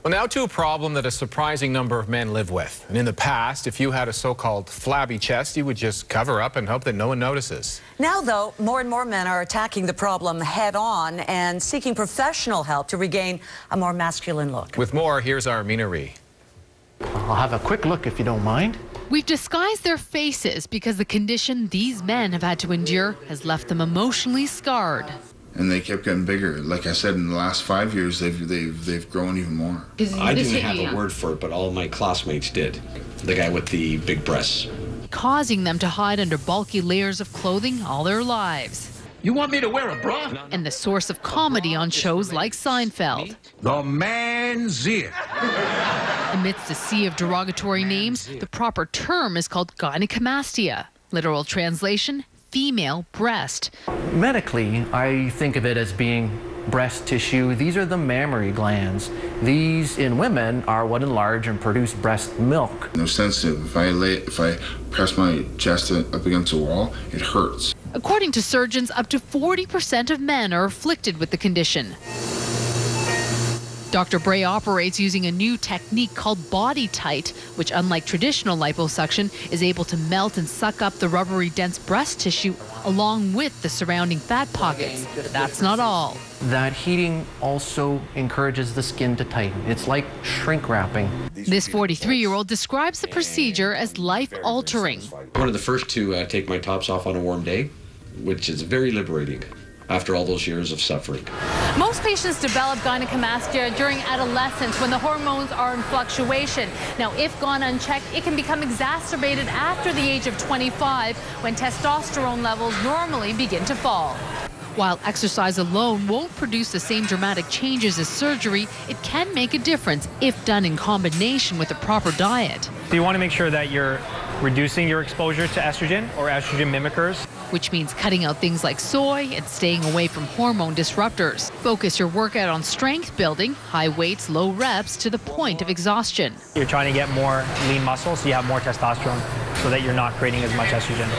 Well, now to a problem that a surprising number of men live with. And in the past, if you had a so-called flabby chest, you would just cover up and hope that no one notices. Now, though, more and more men are attacking the problem head-on and seeking professional help to regain a more masculine look. With more, here's our Mina Ree. I'll have a quick look if you don't mind. We've disguised their faces because the condition these men have had to endure has left them emotionally scarred. And they kept getting bigger. Like I said, in the last 5 years, they've grown even more. I didn't have a word for it, but all of my classmates did. The guy with the big breasts. Causing them to hide under bulky layers of clothing all their lives. You want me to wear a bra? And the source of comedy on shows like Seinfeld. The man's it. Amidst a sea of derogatory names, the proper term is called Gynecomastia. Literal translation, female breast. Medically, I think of it as being breast tissue. These are the mammary glands. These, in women, are what enlarge and produce breast milk. They're sensitive. If I press my chest up against a wall, it hurts. According to surgeons, up to 40% of men are afflicted with the condition. Dr. Bray operates using a new technique called BodyTite, which, unlike traditional liposuction, is able to melt and suck up the rubbery, dense breast tissue along with the surrounding fat pockets. But that's not all. That heating also encourages the skin to tighten. It's like shrink wrapping. This 43-year-old describes the procedure as life-altering. One of the first to take my tops off on a warm day, which is very liberating after all those years of suffering. Most patients develop gynecomastia during adolescence when the hormones are in fluctuation. Now, if gone unchecked, it can become exacerbated after the age of 25 when testosterone levels normally begin to fall. While exercise alone won't produce the same dramatic changes as surgery, it can make a difference if done in combination with a proper diet. So you want to make sure that you're reducing your exposure to estrogen or estrogen mimickers, which means cutting out things like soy and staying away from hormone disruptors. Focus your workout on strength building, high weights, low reps to the point of exhaustion. You're trying to get more lean muscle so you have more testosterone so that you're not creating as much estrogen.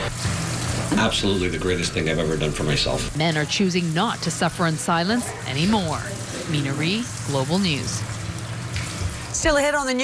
Absolutely the greatest thing I've ever done for myself. Men are choosing not to suffer in silence anymore. Mina Ree, Global News. Still ahead on the news.